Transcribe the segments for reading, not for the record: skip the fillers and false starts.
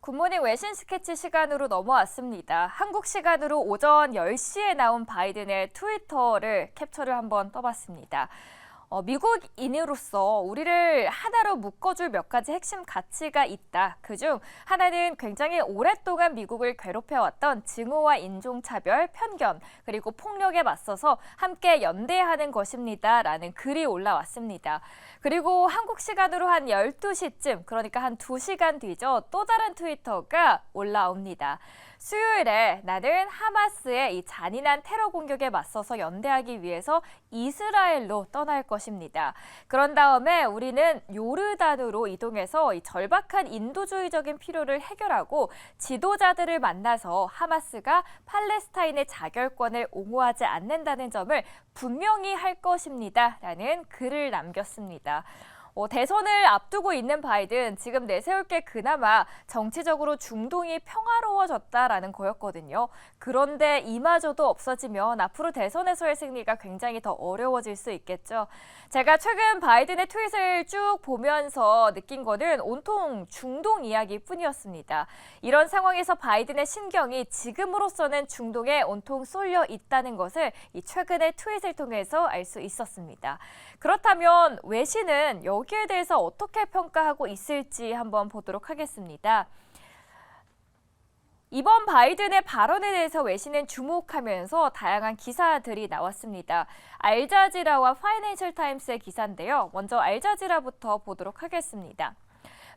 굿모닝 외신 스케치 시간으로 넘어왔습니다. 한국 시간으로 오전 10시에 나온 바이든의 트위터를 캡처를 한번 떠봤습니다. 미국인으로서 우리를 하나로 묶어줄 몇 가지 핵심 가치가 있다. 그중 하나는 굉장히 오랫동안 미국을 괴롭혀왔던 증오와 인종차별, 편견, 그리고 폭력에 맞서서 함께 연대하는 것입니다. 라는 글이 올라왔습니다. 그리고 한국 시간으로 한 12시쯤, 그러니까 한 2시간 뒤죠. 또 다른 트위터가 올라옵니다. 수요일에 나는 하마스의 이 잔인한 테러 공격에 맞서서 연대하기 위해서 이스라엘로 떠날 것입니다. 그런 다음에 우리는 요르단으로 이동해서 이 절박한 인도주의적인 필요를 해결하고 지도자들을 만나서 하마스가 팔레스타인의 자결권을 옹호하지 않는다는 점을 분명히 할 것입니다. 라는 글을 남겼습니다. 대선을 앞두고 있는 바이든, 지금 내세울 게 그나마 정치적으로 중동이 평화로워졌다라는 거였거든요. 그런데 이마저도 없어지면 앞으로 대선에서의 승리가 굉장히 더 어려워질 수 있겠죠. 제가 최근 바이든의 트윗을 쭉 보면서 느낀 거는 온통 중동 이야기뿐이었습니다. 이런 상황에서 바이든의 신경이 지금으로서는 중동에 온통 쏠려 있다는 것을 이 최근의 트윗을 통해서 알 수 있었습니다. 그렇다면 외신은 여기에 대해서 어떻게 평가하고 있을지 한번 보도록 하겠습니다. 이번 바이든의 발언에 대해서 외신은 주목하면서 다양한 기사들이 나왔습니다. 알자지라와 파이낸셜 타임스의 기사인데요. 먼저 알자지라부터 보도록 하겠습니다.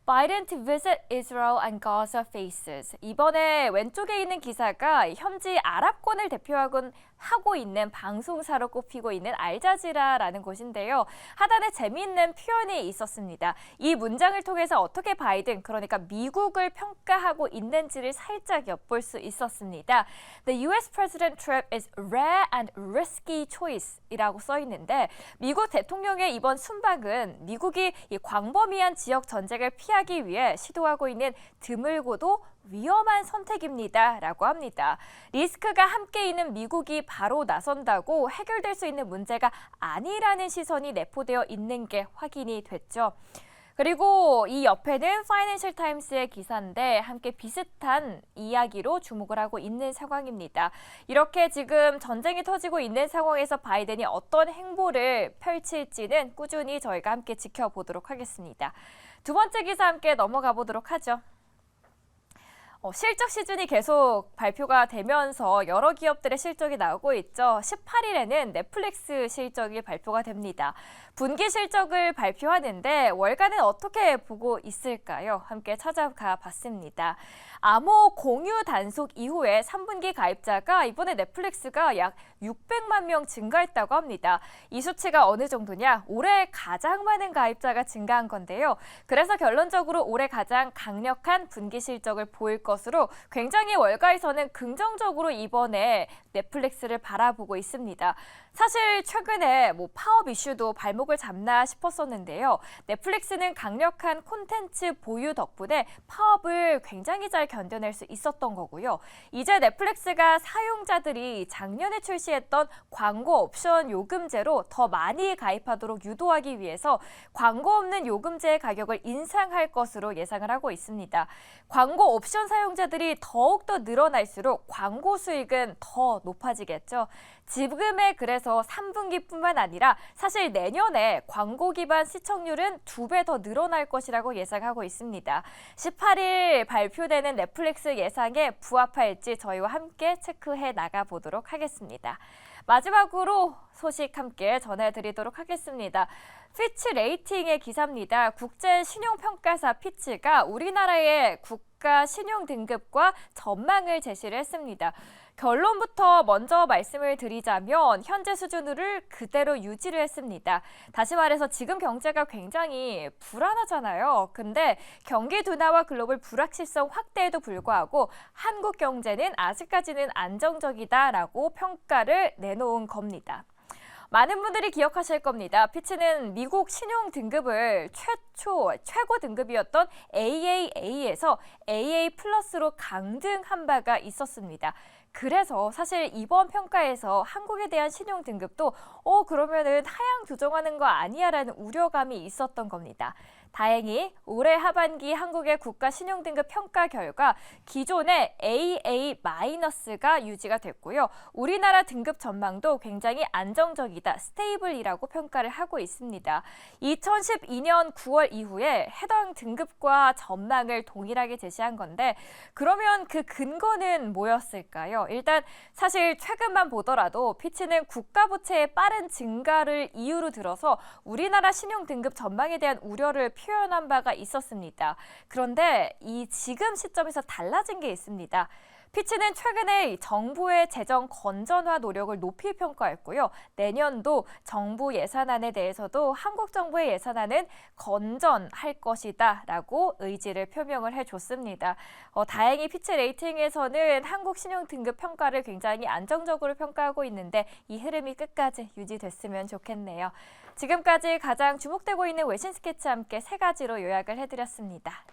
Biden to visit Israel and Gaza faces. 이번에 왼쪽에 있는 기사가 현지 아랍권을 대표하고 있는 방송사로 꼽히고 있는 알자지라라는 곳인데요. 하단에 재미있는 표현이 있었습니다. 이 문장을 통해서 어떻게 바이든, 그러니까 미국을 평가하고 있는지를 살짝 엿볼 수 있었습니다. The US president trip is rare and risky choice 이라고 써 있는데, 미국 대통령의 이번 순방은 미국이 이 광범위한 지역 전쟁을 피하기 위해 시도하고 있는 드물고도 위험한 선택입니다. 라고 합니다. 리스크가 함께 있는 미국이 바로 나선다고 해결될 수 있는 문제가 아니라는 시선이 내포되어 있는 게 확인이 됐죠. 그리고 이 옆에는 파이낸셜 타임스의 기사인데 함께 비슷한 이야기로 주목을 하고 있는 상황입니다. 이렇게 지금 전쟁이 터지고 있는 상황에서 바이든이 어떤 행보를 펼칠지는 꾸준히 저희가 함께 지켜보도록 하겠습니다. 두 번째 기사 함께 넘어가 보도록 하죠. 실적 시즌이 계속 발표가 되면서 여러 기업들의 실적이 나오고 있죠. 18일에는 넷플릭스 실적이 발표가 됩니다. 분기 실적을 발표하는데 월가는 어떻게 보고 있을까요? 함께 찾아가 봤습니다. 암호 공유 단속 이후에 3분기 가입자가 이번에 넷플릭스가 약 600만 명 증가했다고 합니다. 이 수치가 어느 정도냐? 올해 가장 많은 가입자가 증가한 건데요. 그래서 결론적으로 올해 가장 강력한 분기 실적을 보일 것으로 굉장히 월가에서는 긍정적으로 이번에 넷플릭스를 바라보고 있습니다. 사실 최근에 파업 이슈도 발목을 잡나 싶었었는데요. 넷플릭스는 강력한 콘텐츠 보유 덕분에 파업을 굉장히 잘 견뎌낼 수 있었던 거고요. 이제 넷플릭스가 사용자들이 작년에 출시했던 광고 옵션 요금제로 더 많이 가입하도록 유도하기 위해서 광고 없는 요금제의 가격을 인상할 것으로 예상을 하고 있습니다. 광고 옵션 사용자들이 더욱더 늘어날수록 광고 수익은 더 높아지겠죠. 지금의 그래서 3분기뿐만 아니라 사실 내년에 광고 기반 시청률은 2배 더 늘어날 것이라고 예상하고 있습니다. 18일 발표되는 넷플릭스 예상에 부합할지 저희와 함께 체크해 나가보도록 하겠습니다. 마지막으로 소식 함께 전해드리도록 하겠습니다. 피치 레이팅의 기사입니다. 국제 신용평가사 피치가 우리나라의 국가 신용 등급과 전망을 제시를 했습니다. 결론부터 먼저 말씀을 드리자면 현재 수준을 그대로 유지를 했습니다. 다시 말해서 지금 경제가 굉장히 불안하잖아요. 근데 경기 둔화와 글로벌 불확실성 확대에도 불구하고 한국 경제는 아직까지는 안정적이다라고 평가를 내놓은 겁니다. 많은 분들이 기억하실 겁니다. 피치는 미국 신용 등급을 최고 등급이었던 AAA에서 AA 플러스로 강등한 바가 있었습니다. 그래서 사실 이번 평가에서 한국에 대한 신용 등급도 그러면은 하향 조정하는 거 아니야라는 우려감이 있었던 겁니다. 다행히 올해 하반기 한국의 국가 신용등급 평가 결과 기존의 AA-가 유지가 됐고요. 우리나라 등급 전망도 굉장히 안정적이다, 스테이블이라고 평가를 하고 있습니다. 2012년 9월 이후에 해당 등급과 전망을 동일하게 제시한 건데 그러면 그 근거는 뭐였을까요? 일단 사실 최근만 보더라도 피치는 국가 부채의 빠른 증가를 이유로 들어서 우리나라 신용 등급 전망에 대한 우려를 표현한 바가 있었습니다. 그런데 이 지금 시점에서 달라진 게 있습니다. 피치는 최근에 정부의 재정 건전화 노력을 높이 평가했고요. 내년도 정부 예산안에 대해서도 한국 정부의 예산안은 건전할 것이다라고 의지를 표명을 해줬습니다. 다행히 피치 레이팅에서는 한국 신용 등급 평가를 굉장히 안정적으로 평가하고 있는데 이 흐름이 끝까지 유지됐으면 좋겠네요. 지금까지 가장 주목되고 있는 외신 스케치와 함께 세 가지로 요약을 해드렸습니다.